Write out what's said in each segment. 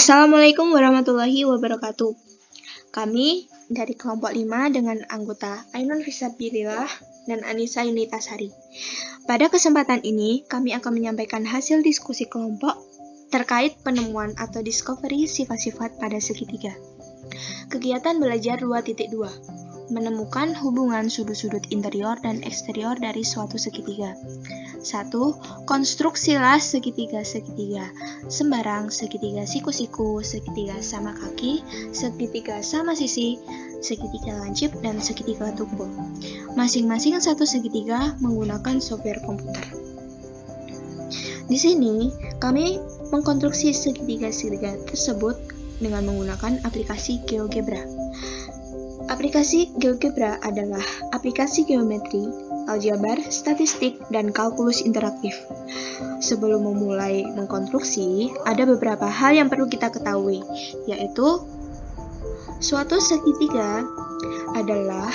Assalamualaikum warahmatullahi wabarakatuh. Kami dari kelompok 5 dengan anggota Ainun Risabilillah dan Anissa Yunitasari. Pada kesempatan ini, kami akan menyampaikan hasil diskusi kelompok terkait penemuan atau discovery sifat-sifat pada segitiga. Kegiatan belajar 2.2. Menemukan hubungan sudut-sudut interior dan eksterior dari suatu segitiga. 1. Konstruksilah segitiga-segitiga sembarang, segitiga siku-siku, segitiga sama kaki, segitiga sama sisi, segitiga lancip, dan segitiga tumpul. Masing-masing satu segitiga menggunakan software komputer. Di sini, kami mengkonstruksi segitiga-segitiga tersebut dengan menggunakan aplikasi GeoGebra. Aplikasi GeoGebra adalah aplikasi geometri, aljabar, statistik, dan kalkulus interaktif. Sebelum memulai mengkonstruksi, ada beberapa hal yang perlu kita ketahui, yaitu suatu segitiga adalah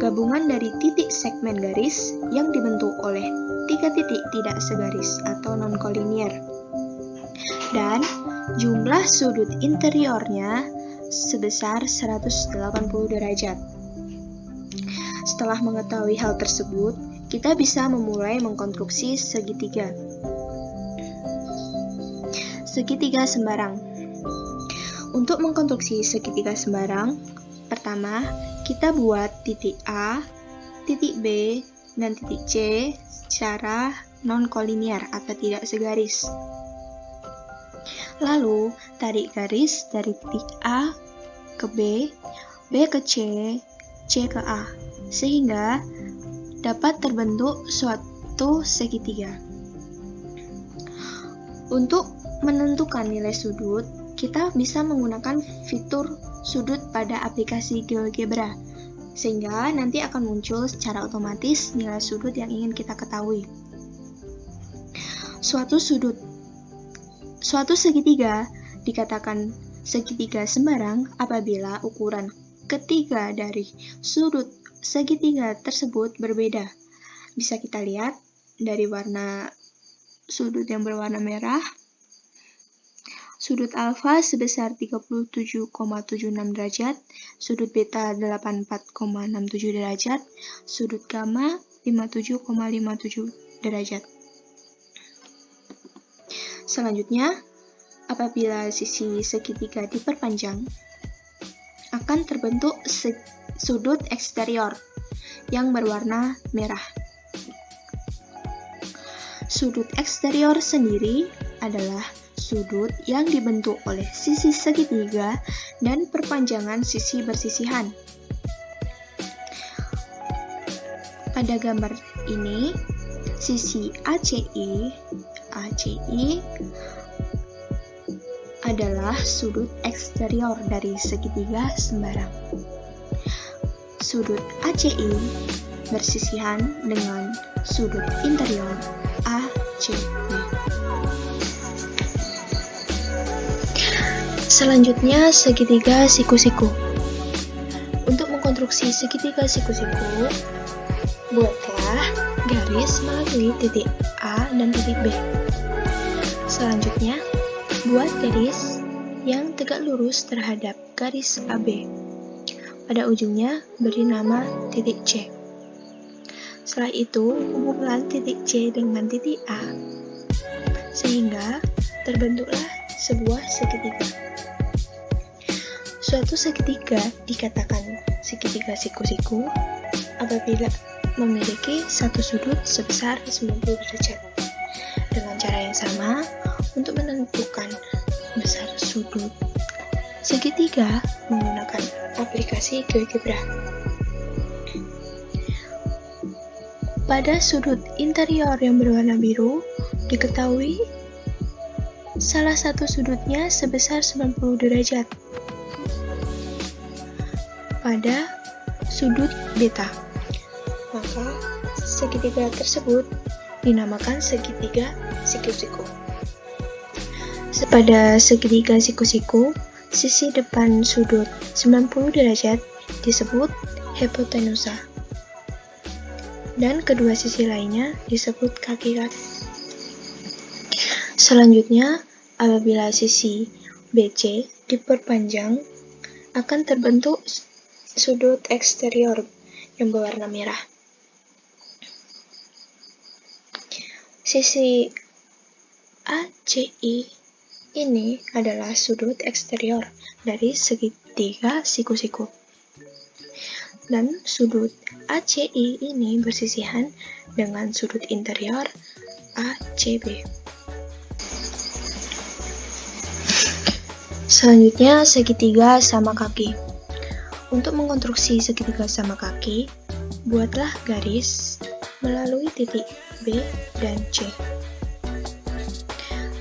gabungan dari titik segmen garis yang dibentuk oleh 3 titik tidak segaris atau non-kolinier. Dan jumlah sudut interiornya sebesar 180 derajat. Setelah mengetahui hal tersebut, kita bisa memulai mengkonstruksi segitiga. Segitiga sembarang. Untuk mengkonstruksi segitiga sembarang, pertama, kita buat titik A, titik B, dan titik C secara non-kolinier atau tidak segaris. Lalu, tarik garis dari titik A ke B, B ke C, C ke A, sehingga dapat terbentuk suatu segitiga. Untuk menentukan nilai sudut, kita bisa menggunakan fitur sudut pada aplikasi GeoGebra, sehingga nanti akan muncul secara otomatis nilai sudut yang ingin kita ketahui. Suatu segitiga dikatakan segitiga sembarang apabila ukuran ketiga dari sudut segitiga tersebut berbeda. Bisa kita lihat dari warna sudut yang berwarna merah. Sudut alfa sebesar 37,76 derajat, sudut beta 84,67 derajat, sudut gamma 57,57 derajat. Selanjutnya, apabila sisi segitiga diperpanjang, akan terbentuk sudut eksterior yang berwarna merah. Sudut eksterior sendiri adalah sudut yang dibentuk oleh sisi segitiga dan perpanjangan sisi bersisihan. Pada gambar ini, sisi ACI adalah sudut eksterior dari segitiga sembarang. Sudut ACI bersisihan dengan sudut interior ACB. Selanjutnya, segitiga siku-siku. Untuk mengkonstruksi segitiga siku-siku, buatlah garis melalui titik A dan titik B. Selanjutnya, buat garis yang tegak lurus terhadap garis AB. Pada ujungnya, beri nama titik C. Setelah itu, hubungkan titik C dengan titik A, sehingga terbentuklah sebuah segitiga. Suatu segitiga dikatakan segitiga siku-siku apabila memiliki satu sudut sebesar 90 derajat. Dengan cara yang sama, untuk menentukan besar sudut segitiga menggunakan aplikasi GeoGebra. Pada sudut interior yang berwarna biru, diketahui salah satu sudutnya sebesar 90 derajat. Pada sudut beta, maka segitiga tersebut dinamakan segitiga siku-siku. Pada segitiga siku-siku, sisi depan sudut 90 derajat disebut hipotenusa, dan kedua sisi lainnya disebut kaki. Selanjutnya, apabila sisi BC diperpanjang akan terbentuk sudut eksterior yang berwarna merah. Sisi ACI ini adalah sudut eksterior dari segitiga siku-siku. Dan sudut ACI ini bersisihan dengan sudut interior ACB. Selanjutnya, segitiga sama kaki. Untuk mengkonstruksi segitiga sama kaki, buatlah garis melalui titik B dan C.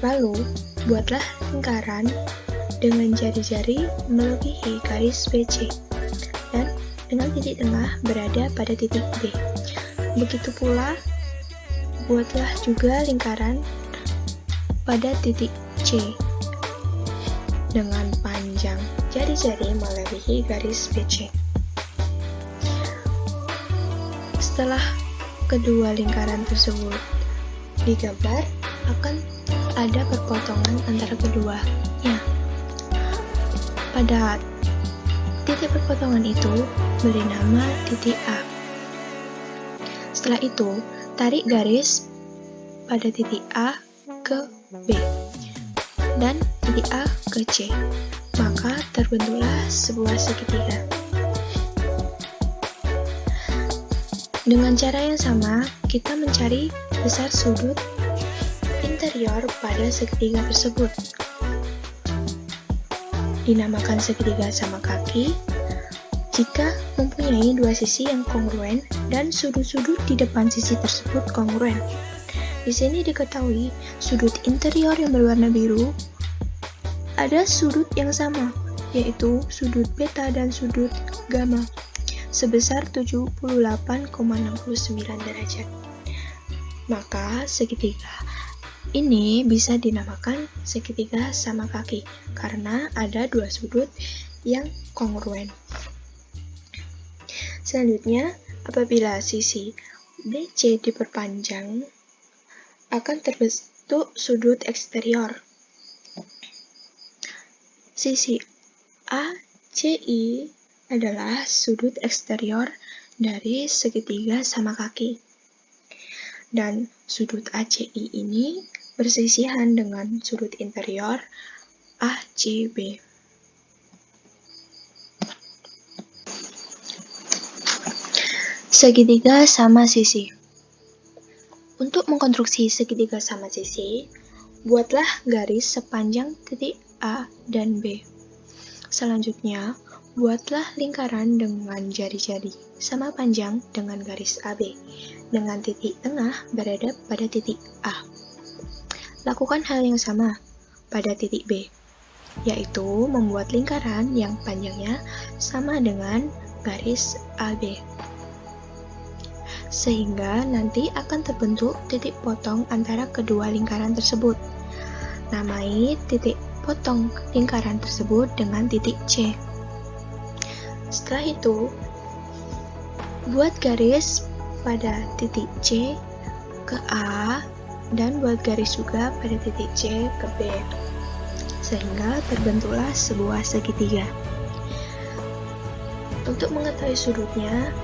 Lalu, buatlah lingkaran dengan jari-jari melebihi garis BC dan dengan titik tengah berada pada titik B. Begitu pula, buatlah juga lingkaran pada titik C dengan panjang jari-jari melebihi garis BC. Setelah kedua lingkaran tersebut digambar, akan ada perpotongan antara keduanya. Pada titik perpotongan itu beri nama titik A. Setelah itu, tarik garis pada titik A ke B dan titik A ke C. Maka terbentuklah sebuah segitiga. Dengan cara yang sama, kita mencari besar sudut interior pada segitiga tersebut. Dinamakan segitiga sama kaki jika mempunyai dua sisi yang kongruen dan sudut-sudut di depan sisi tersebut kongruen. Di sini diketahui sudut interior yang berwarna biru ada sudut yang sama, yaitu sudut beta dan sudut gamma sebesar 78,69 derajat. Maka segitiga ini bisa dinamakan segitiga sama kaki karena ada dua sudut yang kongruen. Selanjutnya, apabila sisi BC diperpanjang, akan terbentuk sudut eksterior. Sisi ACI adalah sudut eksterior dari segitiga sama kaki. Dan sudut ACI ini bersisihan dengan sudut interior ACB. Segitiga sama sisi. Untuk mengkonstruksi segitiga sama sisi, buatlah garis sepanjang titik A dan B. Selanjutnya, buatlah lingkaran dengan jari-jari sama panjang dengan garis AB, dengan titik tengah berada pada titik A. Lakukan hal yang sama pada titik B, yaitu membuat lingkaran yang panjangnya sama dengan garis AB. Sehingga nanti akan terbentuk titik potong antara kedua lingkaran tersebut. Namai titik potong lingkaran tersebut dengan titik C. Setelah itu, buat garis pada titik C ke A dan buat garis juga pada titik C ke B, sehingga terbentuklah sebuah segitiga. Untuk mengetahui sudutnya,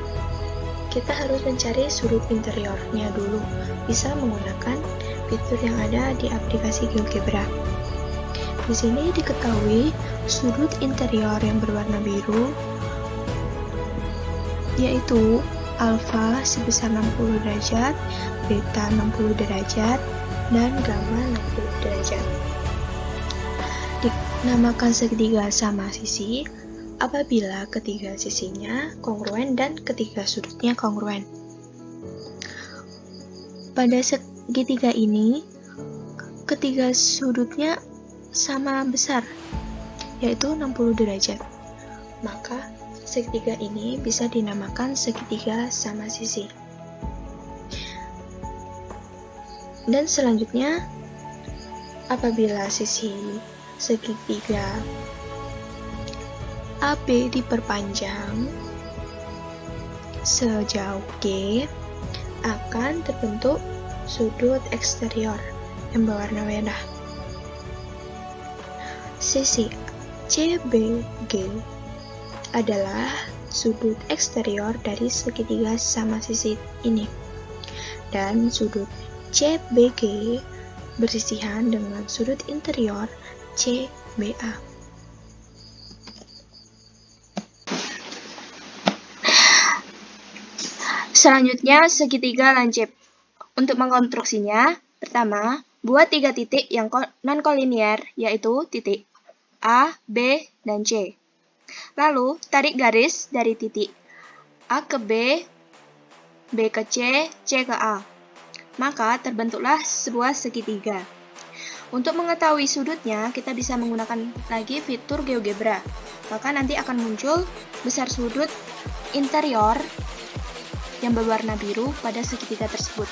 kita harus mencari sudut interiornya dulu, bisa menggunakan fitur yang ada di aplikasi GeoGebra. Di sini diketahui sudut interior yang berwarna biru yaitu alfa sebesar 60 derajat, beta 60 derajat, dan gamma 60 derajat. Dinamakan segitiga sama sisi apabila ketiga sisinya kongruen dan ketiga sudutnya kongruen. Pada segitiga ini, ketiga sudutnya sama besar, yaitu 60 derajat. Maka segitiga ini bisa dinamakan segitiga sama sisi. Dan selanjutnya, apabila sisi segitiga AB diperpanjang sejauh G, akan terbentuk sudut eksterior yang berwarna merah. Sisi CBG adalah sudut eksterior dari segitiga sama sisi ini. Dan sudut CBG bersisihan dengan sudut interior CBA. Selanjutnya, segitiga lancip. Untuk mengkonstruksinya, pertama, buat 3 titik yang non-kolinier, yaitu titik A, B, dan C. Lalu, tarik garis dari titik A ke B, B ke C, C ke A. Maka, terbentuklah sebuah segitiga. Untuk mengetahui sudutnya, kita bisa menggunakan lagi fitur GeoGebra. Maka nanti akan muncul besar sudut interior yang berwarna biru pada segitiga tersebut.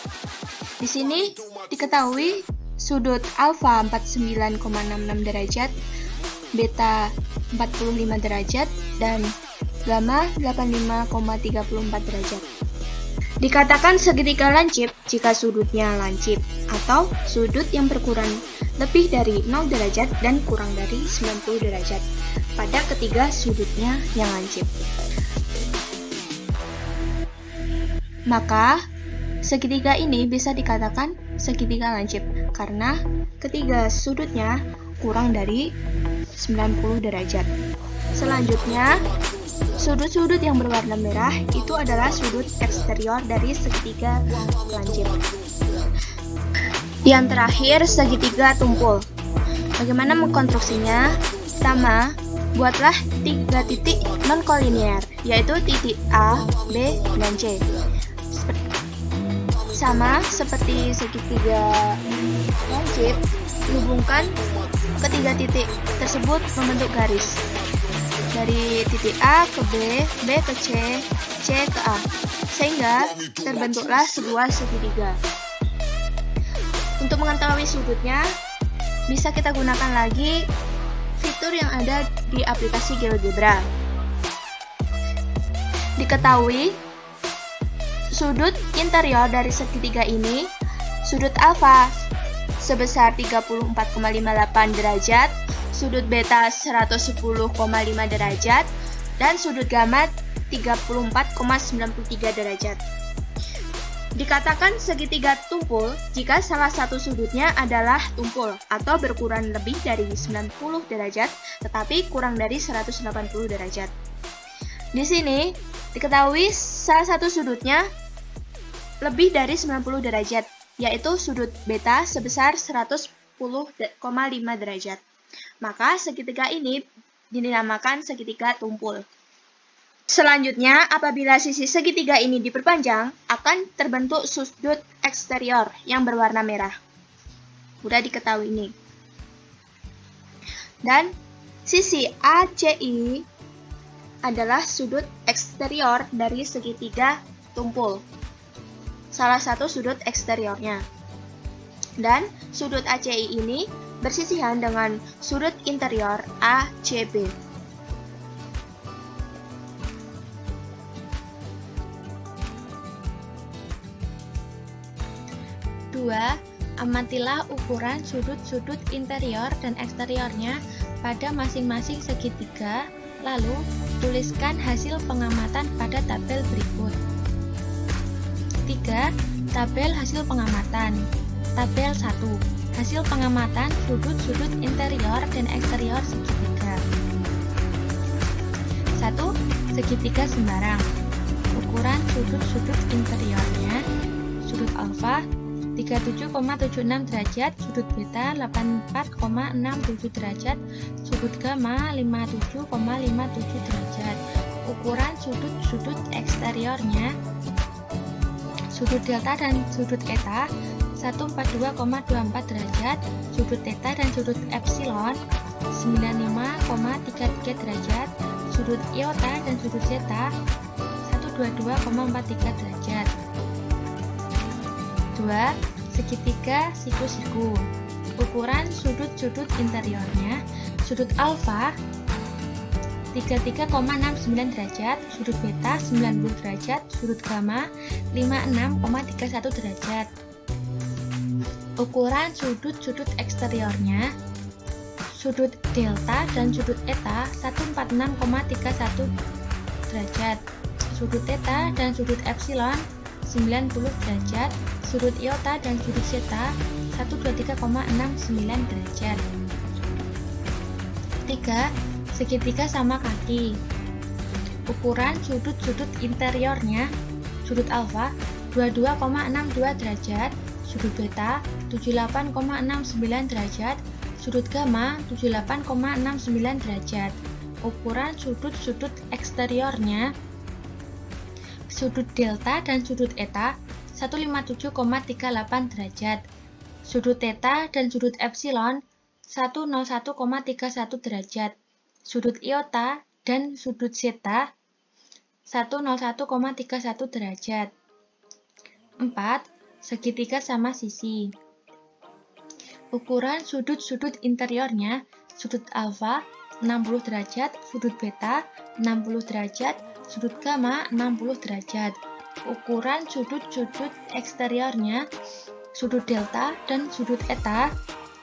Di sini diketahui sudut alfa 49,66 derajat, beta 45 derajat, dan gamma 85,34 derajat. Dikatakan segitiga lancip jika sudutnya lancip atau sudut yang berkurang lebih dari 0 derajat dan kurang dari 90 derajat pada ketiga sudutnya yang lancip. Maka, segitiga ini bisa dikatakan segitiga lancip karena ketiga sudutnya kurang dari 90 derajat. Selanjutnya, sudut-sudut yang berwarna merah itu adalah sudut eksterior dari segitiga lancip. Yang terakhir, segitiga tumpul. Bagaimana mengkonstruksinya? Pertama, buatlah 3 titik non-kolinier, yaitu titik A, B, dan C. Sama seperti segitiga lancip, hubungkan ketiga titik tersebut membentuk garis. Dari titik A ke B, B ke C, C ke A, sehingga terbentuklah sebuah segitiga. Untuk mengetahui sudutnya, bisa kita gunakan lagi fitur yang ada di aplikasi GeoGebra. Diketahui, sudut interior dari segitiga ini, sudut alfa sebesar 34,58 derajat, sudut beta 110,5 derajat, dan sudut gamma 34,93 derajat. Dikatakan segitiga tumpul jika salah satu sudutnya adalah tumpul atau berkurang lebih dari 90 derajat tetapi kurang dari 180 derajat. Di sini diketahui salah satu sudutnya lebih dari 90 derajat, yaitu sudut beta sebesar 110,5 derajat. Maka segitiga ini dinamakan segitiga tumpul. Selanjutnya, apabila sisi segitiga ini diperpanjang, akan terbentuk sudut eksterior yang berwarna merah. Mudah diketahui ini. Dan sisi ACI adalah sudut eksterior dari segitiga tumpul. Salah satu sudut eksteriornya. Dan sudut ACI ini bersisihan dengan sudut interior ACB. Dua, amatilah ukuran sudut-sudut interior dan eksteriornya pada masing-masing segitiga, lalu tuliskan hasil pengamatan pada tabel berikut. 3. Tabel hasil pengamatan. Tabel 1. Hasil pengamatan sudut-sudut interior dan eksterior segitiga. 1. Segitiga sembarang. Ukuran sudut-sudut interiornya: sudut alfa 37,76 derajat, sudut beta 84,67 derajat, sudut gamma 57,57 derajat. Ukuran sudut-sudut eksteriornya: sudut delta dan sudut eta 142,24 derajat, sudut theta dan sudut epsilon 95,33 derajat, sudut iota dan sudut zeta 122,43 derajat. 2. Segitiga siku-siku. Ukuran sudut-sudut interiornya: sudut alfa 33,69 derajat, sudut beta 90 derajat, sudut gamma 56,31 derajat. Ukuran sudut-sudut eksteriornya: sudut delta dan sudut eta 146,31 derajat, sudut theta dan sudut epsilon 90 derajat, sudut iota dan sudut zeta 123,69 derajat. 3. Segitiga sama kaki. Ukuran sudut-sudut interiornya: sudut alfa 22,62 derajat, sudut beta 78,69 derajat, sudut gamma 78,69 derajat. Ukuran sudut-sudut eksteriornya: sudut delta dan sudut eta 157,38 derajat, sudut theta dan sudut epsilon 101,31 derajat, sudut iota dan sudut zeta 101,31 derajat. 4. Segitiga sama sisi. Ukuran sudut-sudut interiornya: sudut alfa 60 derajat, sudut beta 60 derajat, sudut gamma 60 derajat. Ukuran sudut-sudut eksteriornya: sudut delta dan sudut eta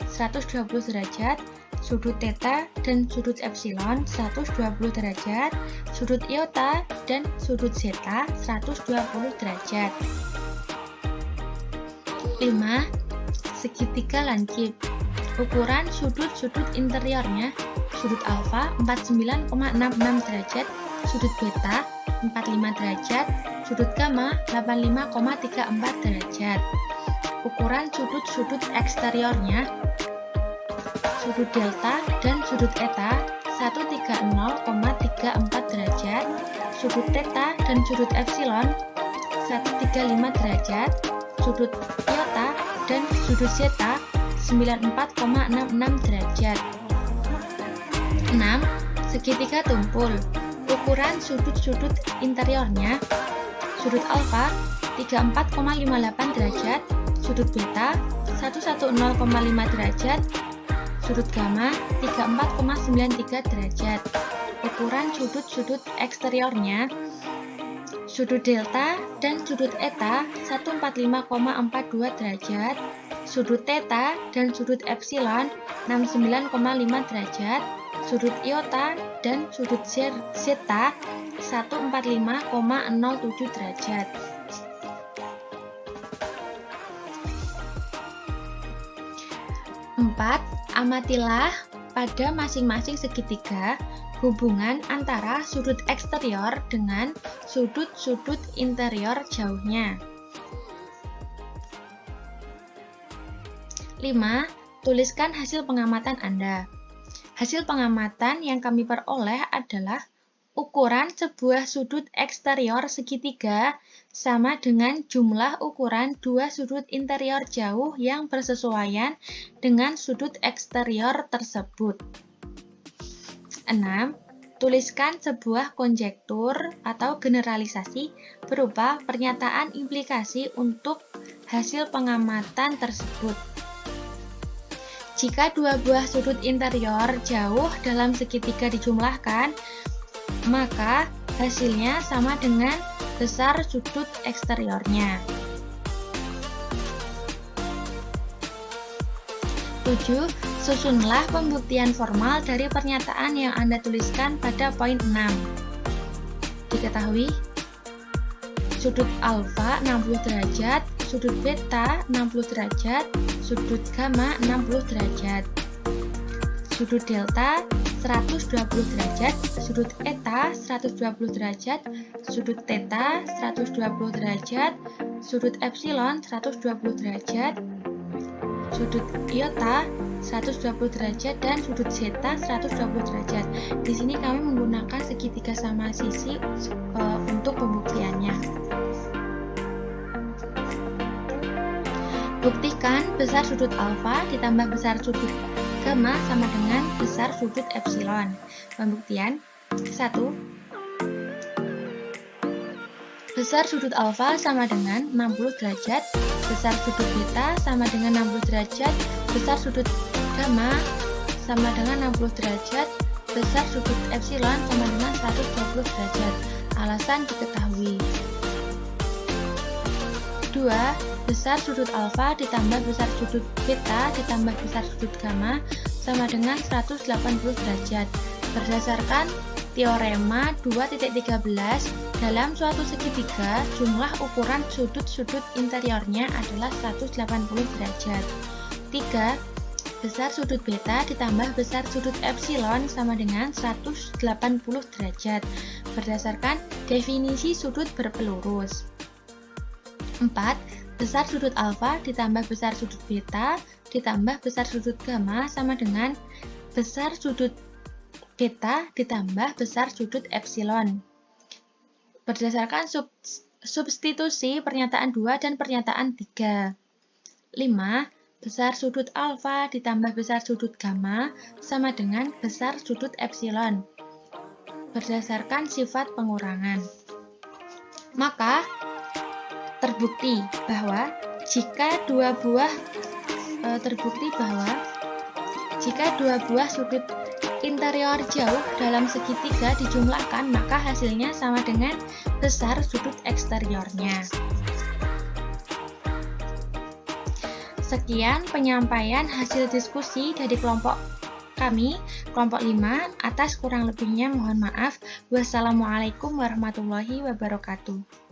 120 derajat, sudut theta dan sudut epsilon 120 derajat, sudut iota dan sudut zeta 120 derajat. 5. Segitiga lancip. Ukuran sudut-sudut interiornya: sudut alfa 49,66 derajat, sudut beta 45 derajat, sudut gamma 85,34 derajat. Ukuran sudut-sudut eksteriornya: sudut delta dan sudut eta 130,34 derajat, sudut theta dan sudut epsilon 135 derajat, sudut iota dan sudut zeta 94,66 derajat. 6. Segitiga tumpul. Ukuran sudut-sudut interiornya: sudut alfa 34,58 derajat, sudut beta 110,5 derajat, sudut gamma 34,93 derajat. Ukuran sudut-sudut eksteriornya: sudut delta dan sudut eta 145,42 derajat, sudut theta dan sudut epsilon 69,5 derajat, sudut iota dan sudut zeta 145,07 derajat. 4. Amatilah pada masing-masing segitiga hubungan antara sudut eksterior dengan sudut-sudut interior jauhnya. 5. Tuliskan hasil pengamatan Anda. Hasil pengamatan yang kami peroleh adalah ukuran sebuah sudut eksterior segitiga sama dengan jumlah ukuran dua sudut interior jauh yang bersesuaian dengan sudut eksterior tersebut. 6. Tuliskan sebuah konjektur atau generalisasi berupa pernyataan implikasi untuk hasil pengamatan tersebut. Jika dua buah sudut interior jauh dalam segitiga dijumlahkan, maka hasilnya sama dengan besar sudut eksteriornya. 7. Susunlah pembuktian formal dari pernyataan yang Anda tuliskan pada poin 6. Diketahui, sudut alfa 60 derajat, sudut beta 60 derajat, sudut gamma 60 derajat, sudut delta 120 derajat, sudut eta 120 derajat, sudut theta 120 derajat, sudut epsilon 120 derajat, sudut iota 120 derajat, dan sudut zeta 120 derajat. Di sini kami menggunakan segitiga sama sisi untuk pembuktiannya. Buktikan besar sudut alfa ditambah besar sudut gamma sama dengan besar sudut epsilon. Pembuktian 1. Besar sudut alfa sama dengan 60 derajat, besar sudut beta sama dengan 60 derajat, besar sudut gamma sama dengan 60 derajat, besar sudut epsilon sama dengan 120 derajat. Alasan diketahui. 2. Besar sudut alfa ditambah besar sudut beta ditambah besar sudut gamma sama dengan 180 derajat. Berdasarkan teorema 2.13, dalam suatu segitiga, jumlah ukuran sudut-sudut interiornya adalah 180 derajat. 3. Besar sudut beta ditambah besar sudut epsilon sama dengan 180 derajat. Berdasarkan definisi sudut berpelurus. 4. Besar sudut alfa ditambah besar sudut beta ditambah besar sudut gamma sama dengan besar sudut beta ditambah besar sudut epsilon. Berdasarkan substitusi pernyataan 2 dan pernyataan 3. 5. Besar sudut alfa ditambah besar sudut gamma sama dengan besar sudut epsilon. Berdasarkan sifat pengurangan. Maka terbukti bahwa jika dua buah sudut interior jauh dalam segitiga dijumlahkan, maka hasilnya sama dengan besar sudut eksteriornya. Sekian penyampaian hasil diskusi dari kelompok kami, kelompok 5. Atas kurang lebihnya mohon maaf. Wassalamualaikum warahmatullahi wabarakatuh.